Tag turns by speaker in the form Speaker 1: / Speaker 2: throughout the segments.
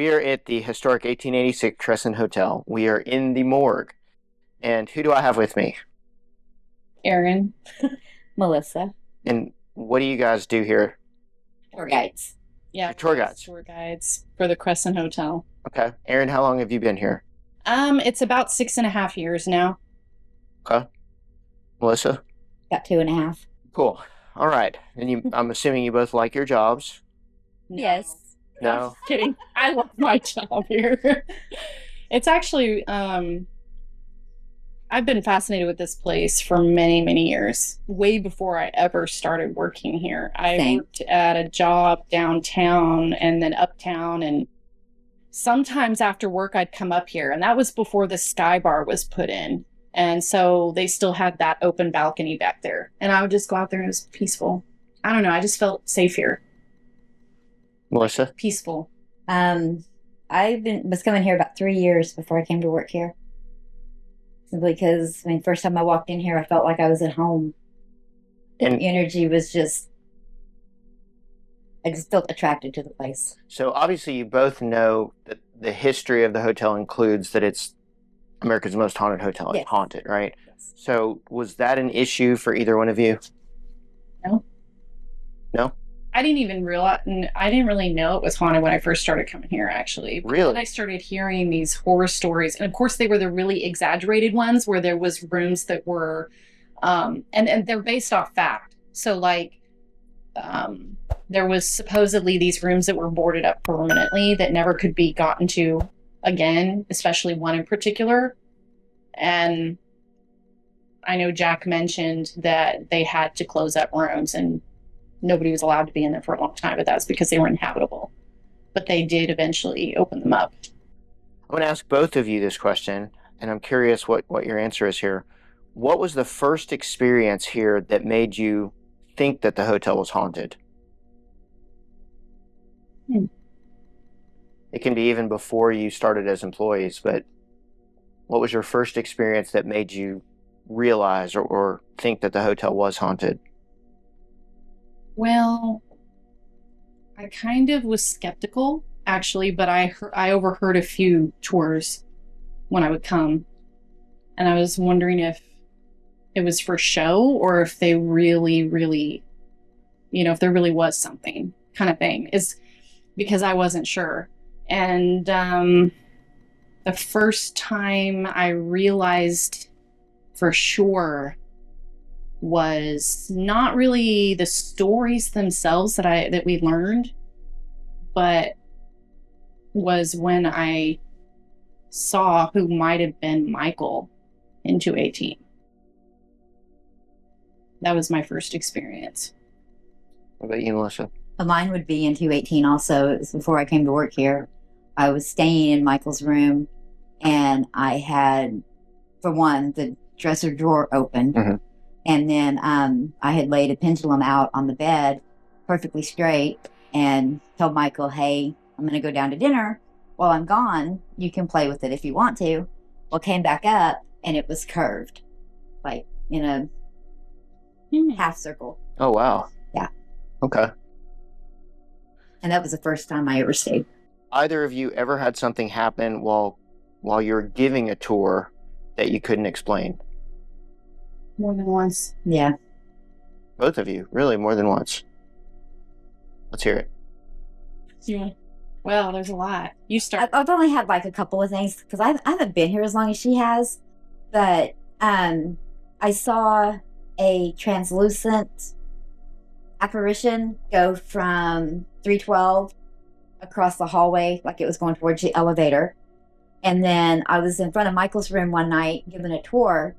Speaker 1: We are at the historic 1886 Crescent Hotel. We are in the morgue. And who do I have with me?
Speaker 2: Aaron.
Speaker 3: Melissa.
Speaker 1: And what do you guys do here?
Speaker 3: Tour guides.
Speaker 2: Yeah,
Speaker 1: Tour guides.
Speaker 2: Tour guides for the Crescent Hotel.
Speaker 1: Okay. Aaron, how long have you been here?
Speaker 2: It's about 6.5 years now.
Speaker 1: Okay. Melissa?
Speaker 3: About 2.5.
Speaker 1: Cool. All right. And I'm assuming you both like your jobs?
Speaker 2: No.
Speaker 3: Yes.
Speaker 1: No?
Speaker 2: Just kidding. I love my job here. It's actually, I've been fascinated with this place for many, many years. Way before I ever started working here. I worked at a job downtown and then uptown, and sometimes after work I'd come up here, and that was before the Sky Bar was put in. And so they still had that open balcony back there. And I would just go out there and it was peaceful. I don't know. I just felt safe here.
Speaker 1: Melissa?
Speaker 2: Peaceful.
Speaker 3: Was coming here about 3 years before I came to work here. Simply because, first time I walked in here, I felt like I was at home.
Speaker 1: And
Speaker 3: the energy was just, I just felt attracted to the place.
Speaker 1: So obviously you both know that the history of the hotel includes that it's America's most haunted hotel. It's haunted, right?
Speaker 3: Yes.
Speaker 1: So was that an issue for either one of you?
Speaker 2: No.
Speaker 1: No?
Speaker 2: I didn't really know it was haunted when I first started coming here, actually.
Speaker 1: Really?
Speaker 2: Then I started hearing these horror stories. And of course, they were the really exaggerated ones where there was rooms that were, and they're based off fact. So there was supposedly these rooms that were boarded up permanently that never could be gotten to again, especially one in particular. And I know Jack mentioned that they had to close up rooms and nobody was allowed to be in there for a long time, but that's because they were inhabitable. But they did eventually open them up.
Speaker 1: I'm going to ask both of you this question, and I'm curious what your answer is here. What was the first experience here that made you think that the hotel was haunted? It can be even before you started as employees, but what was your first experience that made you realize or think that the hotel was haunted?
Speaker 2: Well, I kind of was skeptical, actually, but I overheard a few tours when I would come, and I was wondering if it was for show or if they really, really, if there really was something kind of thing, is because I wasn't sure. And the first time I realized for sure was not really the stories themselves that we learned, but was when I saw who might have been Michael in 218. That was my first experience.
Speaker 1: What about you, Melissa?
Speaker 3: Mine would be in 218 also. It was before I came to work here. I was staying in Michael's room, and I had, for one, the dresser drawer open. Mm-hmm. And then I had laid a pendulum out on the bed perfectly straight and told Michael, hey, I'm going to go down to dinner. While I'm gone, you can play with it if you want to. Well, came back up and it was curved, like in a half circle.
Speaker 1: Oh, wow.
Speaker 3: Yeah.
Speaker 1: Okay.
Speaker 3: And that was the first time I ever stayed.
Speaker 1: Either of you ever had something happen while you were giving a tour that you couldn't explain?
Speaker 2: More than once.
Speaker 3: Yeah.
Speaker 1: Both of you, really, more than once. Let's hear it.
Speaker 2: Yeah. Well, there's a lot. You start.
Speaker 3: I've only had like a couple of things because I haven't been here as long as she has, but I saw a translucent apparition go from 312 across the hallway like it was going towards the elevator. And then I was in front of Michael's room one night giving a tour,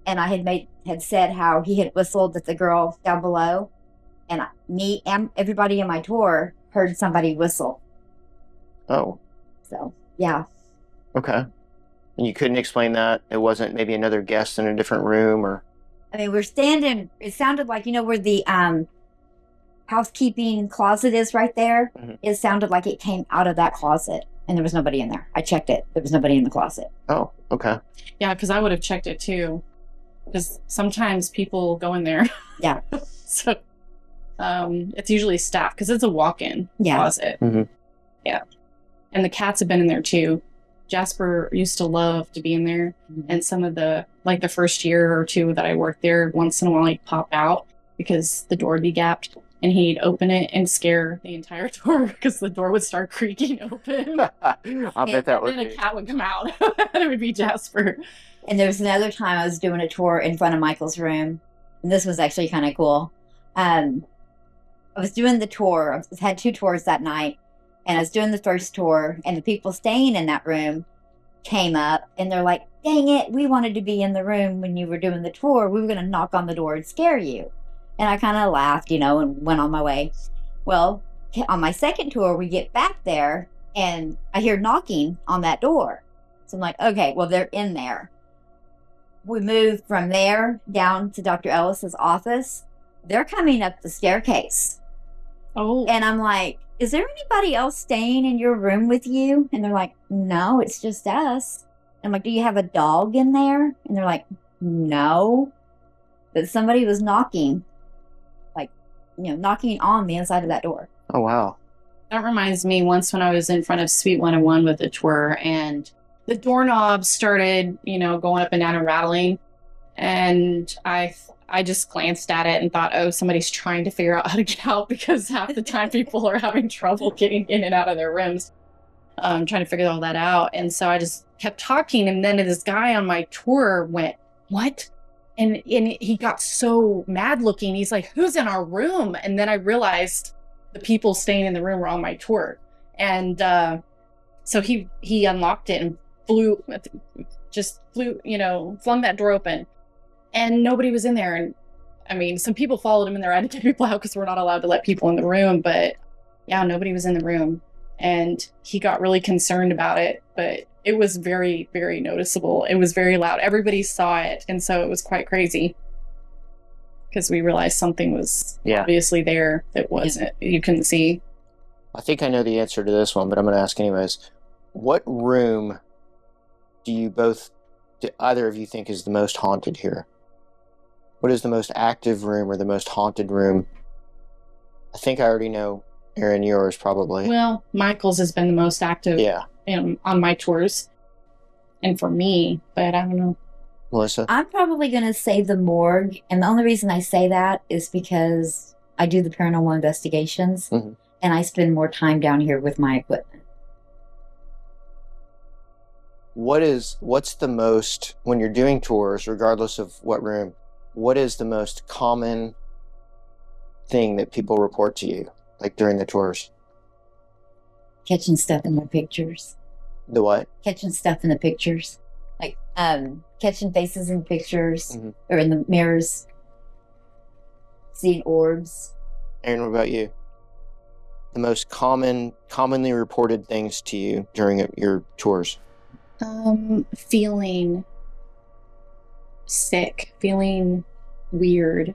Speaker 3: and I had said how he had whistled at the girl down below, and me and everybody in my tour heard somebody whistle.
Speaker 1: Oh.
Speaker 3: So, yeah.
Speaker 1: Okay. And you couldn't explain that? It wasn't maybe another guest in a different room, or?
Speaker 3: I mean, we're standing, it sounded like, where the housekeeping closet is right there? Mm-hmm. It sounded like it came out of that closet, and there was nobody in there. I checked it. There was nobody in the closet.
Speaker 1: Oh, okay.
Speaker 2: Yeah, because I would have checked it too. Because sometimes people go in there.
Speaker 3: Yeah.
Speaker 2: So it's usually staff because it's a walk-in closet.
Speaker 1: Mm-hmm.
Speaker 2: Yeah. And the cats have been in there too. Jasper used to love to be in there. And some of the first year or two that I worked there, once in a while he'd pop out because the door would be gapped, and he'd open it and scare the entire door because the door would start creaking open.
Speaker 1: I bet that would
Speaker 2: And then a cat would come out. And it would be Jasper.
Speaker 3: And there was another time I was doing a tour in front of Michael's room. And this was actually kind of cool. I was doing the tour. I had 2 tours that night. And I was doing the first tour. And the people staying in that room came up. And they're like, dang it, we wanted to be in the room when you were doing the tour. We were going to knock on the door and scare you. And I kind of laughed, and went on my way. Well, on my second tour, we get back there. And I hear knocking on that door. So I'm like, okay, well, they're in there. We moved from there down to Dr. Ellis's office. They're coming up the staircase.
Speaker 2: Oh.
Speaker 3: And I'm like, is there anybody else staying in your room with you? And they're like, no, it's just us. I'm like, do you have a dog in there? And they're like, no. But somebody was knocking, knocking on the inside of that door.
Speaker 1: Oh, wow.
Speaker 2: That reminds me once when I was in front of Suite 101 with a tour, and the doorknob started, going up and down and rattling. And I just glanced at it and thought, oh, somebody's trying to figure out how to get out, because half the time people are having trouble getting in and out of their rooms, trying to figure all that out. And so I just kept talking. And then this guy on my tour went, what? And he got so mad looking. He's like, who's in our room? And then I realized the people staying in the room were on my tour. And so he unlocked it and flung that door open. And nobody was in there. And I mean, some people followed him in there. I had to get people out because we're not allowed to let people in the room. But yeah, nobody was in the room. And he got really concerned about it. But it was very, very noticeable. It was very loud. Everybody saw it. And so it was quite crazy. Because we realized something was obviously there that wasn't, you couldn't see.
Speaker 1: I think I know the answer to this one, but I'm going to ask anyways. What room do either of you think is the most haunted here? What is the most active room or the most haunted room? I think I already know, Erin, yours probably.
Speaker 2: Well, Michael's has been the most active on my tours. And for me, but I don't know.
Speaker 1: Melissa?
Speaker 3: I'm probably going to say the morgue. And the only reason I say that is because I do the paranormal investigations. Mm-hmm. And I spend more time down here with my equipment.
Speaker 1: What's the most, when you're doing tours, regardless of what room, what is the most common thing that people report to you, like during the tours?
Speaker 3: Catching stuff in the pictures.
Speaker 1: The what?
Speaker 3: Catching stuff in the pictures. Like catching faces in pictures, mm-hmm. or in the mirrors. Seeing orbs.
Speaker 1: Erin, what about you? The most commonly reported things to you during your tours?
Speaker 2: Feeling sick, feeling weird,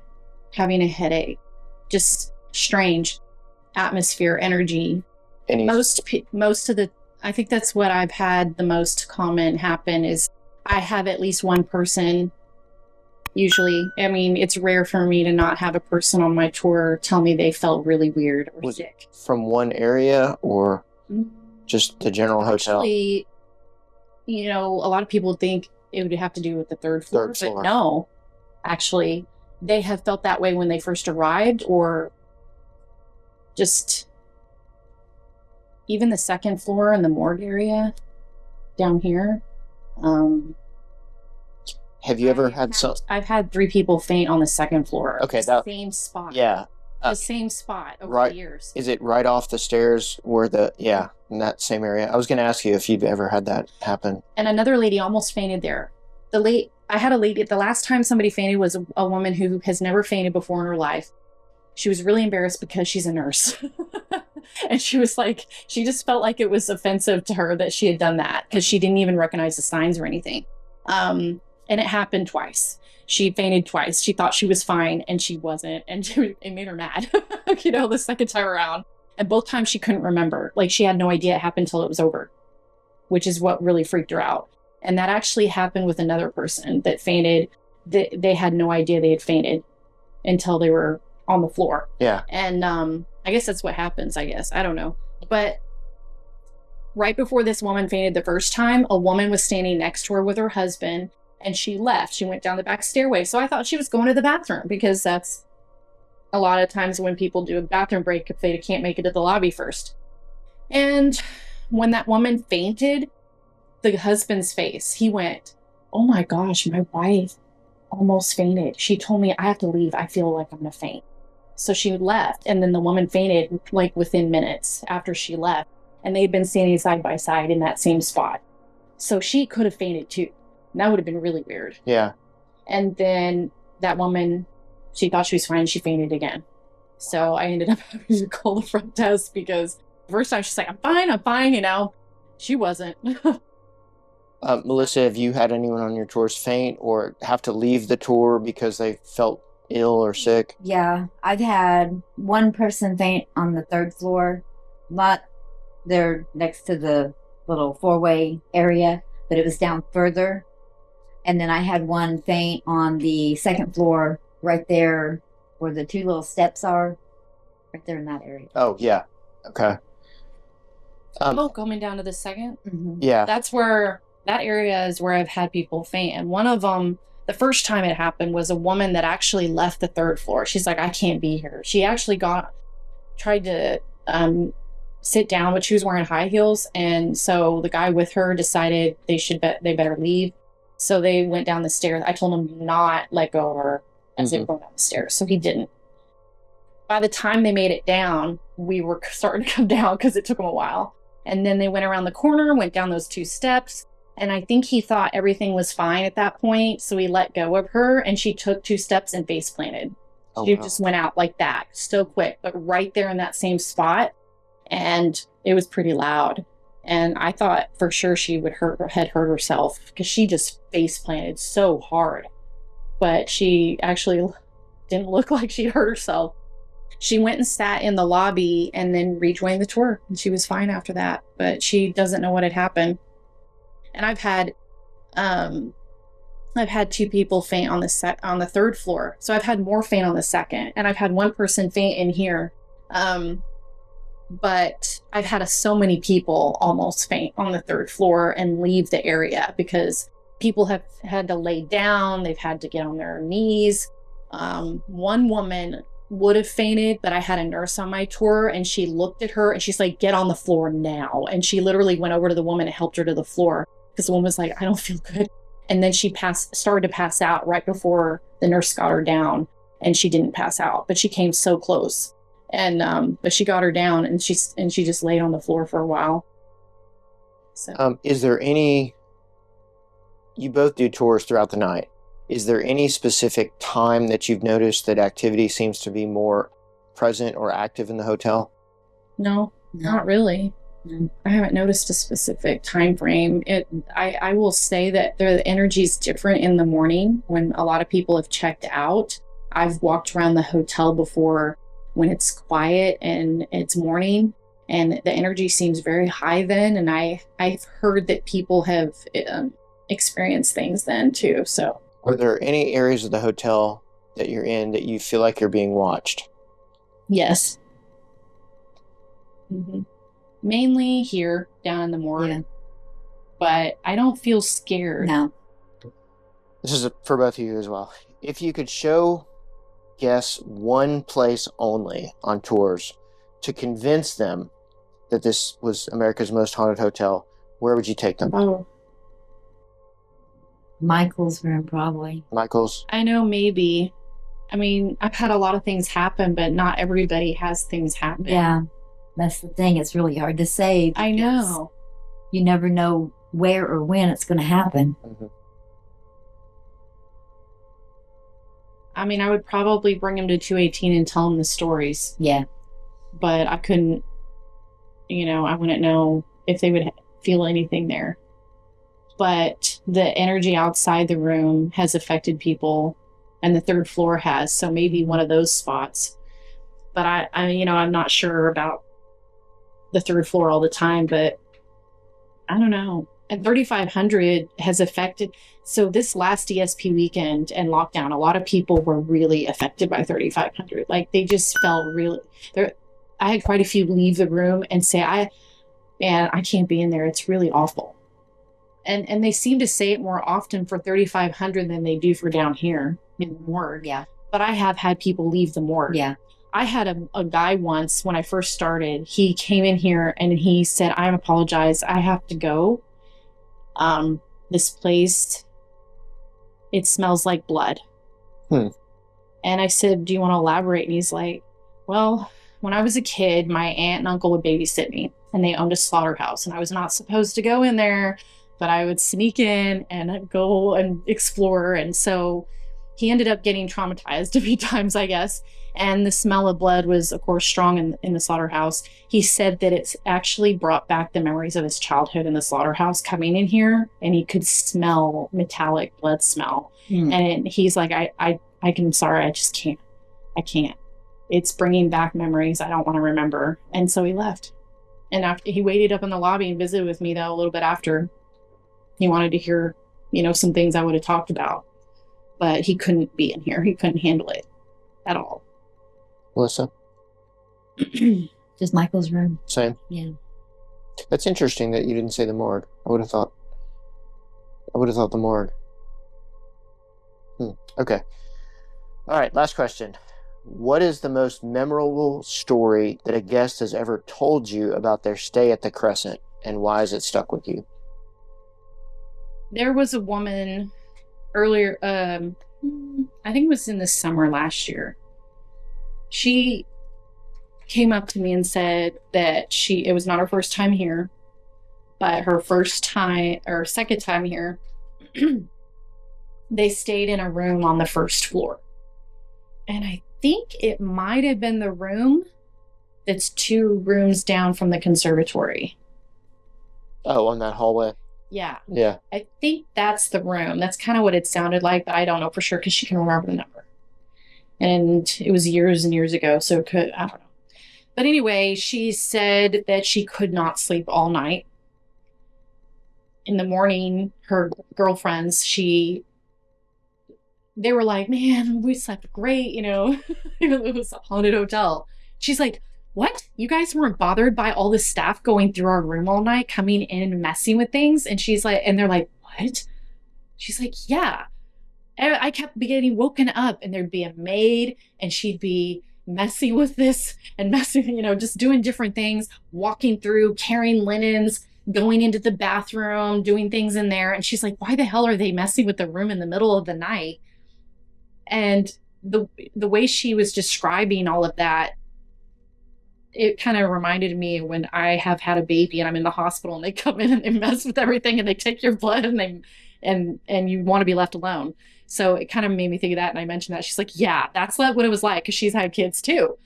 Speaker 2: having a headache, just strange atmosphere, energy. Most of the, I think that's what I've had the most common happen is I have at least one person. Usually, I mean, it's rare for me to not have a person on my tour tell me they felt really weird or sick.
Speaker 1: From one area or just the general hotel?
Speaker 2: Actually, a lot of people think it would have to do with the third floor. But no, actually, they have felt that way when they first arrived, or just even the second floor in the morgue area down here.
Speaker 1: Have you ever had some?
Speaker 2: I've had 3 people faint on the second floor.
Speaker 1: Okay,
Speaker 2: same spot.
Speaker 1: Yeah,
Speaker 2: the same spot over the years.
Speaker 1: Is it right off the stairs where in that same area? I was going to ask you if you've ever had that happen.
Speaker 2: And another lady almost fainted there. I had a lady, the last time somebody fainted was a woman who has never fainted before in her life. She was really embarrassed because she's a nurse. And she was like, she just felt like it was offensive to her that she had done that because she didn't even recognize the signs or anything. And it happened twice. She fainted twice. She thought she was fine and she wasn't. And it made her mad, the second time around. And both times she couldn't remember. Like she had no idea it happened until it was over, which is what really freaked her out. And that actually happened with another person that fainted. They had no idea they had fainted until they were on the floor.
Speaker 1: Yeah.
Speaker 2: And I guess that's what happens, I don't know. But right before this woman fainted the first time, a woman was standing next to her with her husband, and she left. She went down the back stairway. So I thought she was going to the bathroom, because that's a lot of times when people do a bathroom break if they can't make it to the lobby first. And when that woman fainted, the husband's face, he went, "Oh my gosh, my wife almost fainted. She told me I have to leave. I feel like I'm going to faint." So she left, and then the woman fainted like within minutes after she left. And they'd been standing side by side in that same spot. So she could have fainted too. And that would have been really weird.
Speaker 1: Yeah.
Speaker 2: And then that woman, she thought she was fine. She fainted again. So I ended up having to call the front desk, because the first time she's like, I'm fine, you know. She wasn't.
Speaker 1: Melissa, have you had anyone on your tours faint or have to leave the tour because they felt ill or sick?
Speaker 3: Yeah, I've had one person faint on the 3rd floor. Not there next to the little 4-way area, but it was down further. And then I had one faint on the 2nd floor, right there where the 2 little steps are, right there in that area.
Speaker 1: Oh, yeah. Okay.
Speaker 2: Coming down to the 2nd?
Speaker 3: Mm-hmm.
Speaker 1: Yeah.
Speaker 2: That's where, that area is where I've had people faint. And one of them, the first time it happened, was a woman that actually left the 3rd floor. She's like, I can't be here. She actually tried to sit down, but she was wearing high heels. And so the guy with her decided they better leave. So they went down the stairs. I told him not let go of her as they were going down the stairs. So he didn't. By the time they made it down, we were starting to come down, because it took them a while. And then they went around the corner, went down those 2 steps. And I think he thought everything was fine at that point. So he let go of her, and she took 2 steps and face planted. She just went out like that, so quick, but right there in that same spot. And it was pretty loud. And I thought for sure she had hurt herself, because she just face planted so hard. But she actually didn't look like she hurt herself. She went and sat in the lobby and then rejoined the tour, and she was fine after that. But she doesn't know what had happened. And I've had 2 people faint on the 3rd floor. So I've had more faint on the 2nd, and I've had one person faint in here. But I've had so many people almost faint on the 3rd floor and leave the area, because people have had to lay down. They've had to get on their knees. One woman would have fainted, but I had a nurse on my tour, and she looked at her and she's like, "Get on the floor now." And she literally went over to the woman and helped her to the floor, because the woman was like, "I don't feel good." And then she started to pass out right before the nurse got her down, and she didn't pass out, but she came so close. And but she got her down, and she just laid on the floor for a while. So
Speaker 1: is there any, you both do tours throughout the night, is there any specific time that you've noticed that activity seems to be more present or active in the hotel?
Speaker 2: No, not really. I haven't noticed a specific time frame. I will say that the energy is different in the morning when a lot of people have checked out. I've walked around the hotel before when it's quiet and it's morning, and the energy seems very high then. And I've heard that people have experienced things then too. So,
Speaker 1: are there any areas of the hotel that you're in that you feel like you're being watched?
Speaker 2: Yes. Mm-hmm. Mainly here down in the morgue. Yeah. But I don't feel scared.
Speaker 3: No.
Speaker 1: This is for both of you as well. If you could show guests one place only on tours to convince them that this was America's most haunted hotel, where would you take them?
Speaker 2: Oh.
Speaker 3: Michael's room, probably.
Speaker 1: Michael's?
Speaker 2: I know, maybe. I mean, I've had a lot of things happen, but not everybody has things happen.
Speaker 3: Yeah. That's the thing. It's really hard to say.
Speaker 2: I know.
Speaker 3: You never know where or when it's going to happen.
Speaker 1: Mm-hmm.
Speaker 2: I mean, I would probably bring him to 218 and tell him the stories.
Speaker 3: Yeah.
Speaker 2: But I couldn't, I wouldn't know if they would feel anything there. But the energy outside the room has affected people, and the 3rd floor has. So maybe one of those spots. But I'm not sure about the 3rd floor all the time, but I don't know. And 3,500 has affected. So this last ESP weekend and lockdown, a lot of people were really affected by 3,500. Like, they just felt really there. I had quite a few leave the room and say, and I can't be in there. It's really awful. And they seem to say it more often for 3,500 than they do for down here in the morgue.
Speaker 3: Yeah.
Speaker 2: But I have had people leave the morgue.
Speaker 3: Yeah.
Speaker 2: I had a guy once when I first started. He came in here and he said, I apologize. I have to go. This place, it smells like blood. And I said, do you want to elaborate? And he's like, well, when I was a kid, my aunt and uncle would babysit me, and they owned a slaughterhouse, and I was not supposed to go in there, but I would sneak in and go and explore. And so he ended up getting traumatized a few times, I guess. And the smell of blood was, of course, strong in the slaughterhouse. He said that it's actually brought back the memories of his childhood in the slaughterhouse coming in here, and he could smell metallic blood smell. And he's like, I'm sorry, I just can't. I can't. It's bringing back memories I don't want to remember. And so he left. And after he waited up in the lobby and visited with me, though, a little bit after. He wanted to hear, some things I would have talked about. But he couldn't be in here. He couldn't handle it at all.
Speaker 1: Melissa?
Speaker 3: Just Michael's room.
Speaker 1: Same.
Speaker 3: Yeah.
Speaker 1: That's interesting that you didn't say the morgue. I would have thought the morgue. Okay. All right, last question. What is the most memorable story that a guest has ever told you about their stay at the Crescent, and why has it stuck with you?
Speaker 2: There was a woman earlier, I think it was in the summer last year. She came up to me and said that it was not her first time here, but her second time here, they stayed in a room on the first floor. And I think it might have been the room that's 2 rooms down from the conservatory.
Speaker 1: Oh, on that hallway?
Speaker 2: Yeah.
Speaker 1: Yeah.
Speaker 2: I think that's the room. That's kind of what it sounded like, but I don't know for sure because she can remember the number. And it was years and years ago, so I don't know. But anyway, she said that she could not sleep all night. In the morning, her girlfriends, they were like, man, we slept great, it was a haunted hotel. She's like, what? You guys weren't bothered by all the staff going through our room all night, coming in and messing with things? And she's like, and they're like, what? She's like, yeah. And I kept getting woken up, and there'd be a maid, and she'd be messing with this and messing, just doing different things, walking through, carrying linens, going into the bathroom, doing things in there. And she's like, why the hell are they messing with the room in the middle of the night? And the way she was describing all of that, it kind of reminded me when I have had a baby and I'm in the hospital and they come in and they mess with everything and they take your blood and you want to be left alone. So it kind of made me think of that. And I mentioned that. She's like, yeah, that's what it was like, because she's had kids too.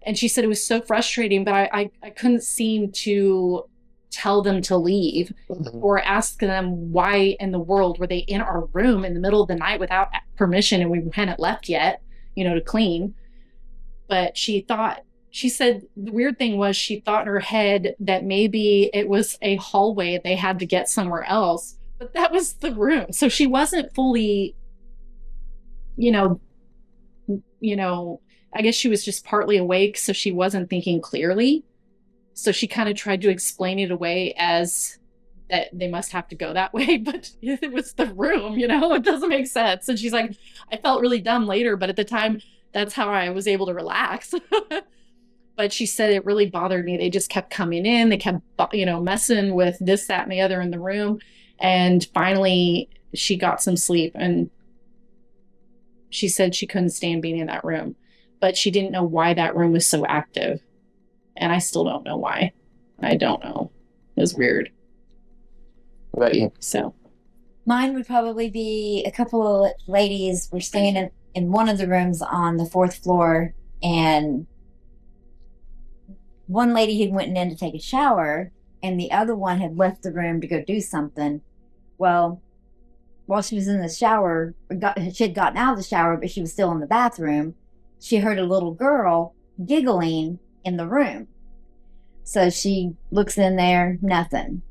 Speaker 2: And she said it was so frustrating, but I couldn't seem to tell them to leave or ask them why in the world were they in our room in the middle of the night without permission, and we hadn't left yet, to clean. But she said the weird thing was she thought in her head that maybe it was a hallway they had to get somewhere else, but that was the room. So she wasn't fully, I guess she was just partly awake, so she wasn't thinking clearly. So she kind of tried to explain it away as that they must have to go that way, but it was the room, it doesn't make sense. And she's like, I felt really dumb later, but at the time, that's how I was able to relax. But she said it really bothered me. They just kept coming in. They kept, messing with this, that, and the other in the room. And finally, she got some sleep. And she said she couldn't stand being in that room. But she didn't know why that room was so active. And I still don't know why. I don't know. It was weird.
Speaker 1: What about you?
Speaker 2: So,
Speaker 3: mine would probably be a couple of ladies were staying in one of the rooms on the 4th floor, and one lady had went in to take a shower, and the other one had left the room to go do something. Well, while she was in the shower, she had gotten out of the shower, but she was still in the bathroom. She heard a little girl giggling in the room. So she looks in there, nothing.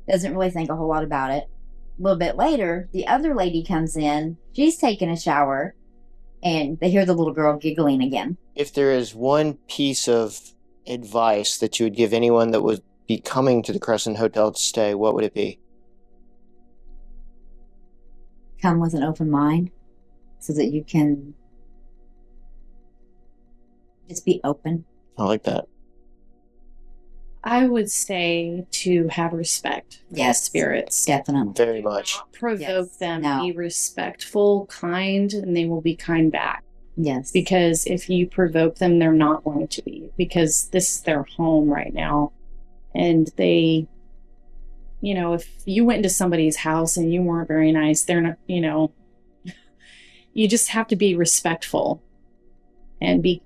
Speaker 3: Doesn't really think a whole lot about it. A little bit later, the other lady comes in. She's taking a shower, and they hear the little girl giggling again.
Speaker 1: If there is one piece of advice that you would give anyone that be coming to the Crescent Hotel to stay, what would it be?
Speaker 3: Come with an open mind so that you can just be open.
Speaker 1: I like that.
Speaker 2: I would say to have respect for the spirits.
Speaker 3: Definitely.
Speaker 1: Very much.
Speaker 2: Provoke them,
Speaker 3: No.
Speaker 2: be respectful, kind, and they will be kind back.
Speaker 3: Yes.
Speaker 2: Because if you provoke them, they're not going to be, because this is their home right now. And they, if you went into somebody's house and you weren't very nice, they're not, you just have to be respectful and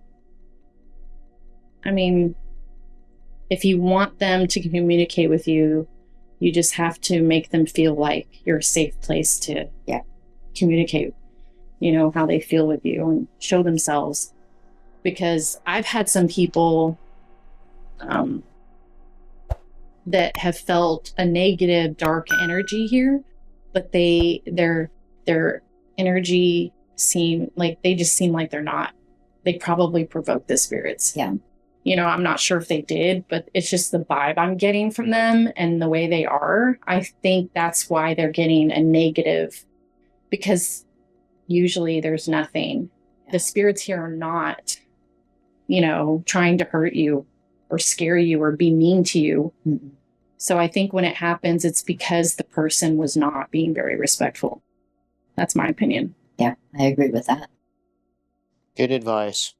Speaker 2: if you want them to communicate with you, you just have to make them feel like you're a safe place to communicate, how they feel with you and show themselves. Because I've had some people that have felt a negative, dark energy here, but their energy seem like they're not. They probably provoked the spirits.
Speaker 3: Yeah.
Speaker 2: I'm not sure if they did, but it's just the vibe I'm getting from them and the way they are. I think that's why they're getting a negative, because usually there's nothing. The spirits here are not, trying to hurt you or scare you or be mean to you.
Speaker 3: Mm-mm.
Speaker 2: So I think when it happens, it's because the person was not being very respectful. That's my opinion.
Speaker 3: Yeah, I agree with that.
Speaker 1: Good advice.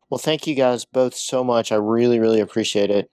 Speaker 1: Well, thank you guys both so much. I really, really appreciate it.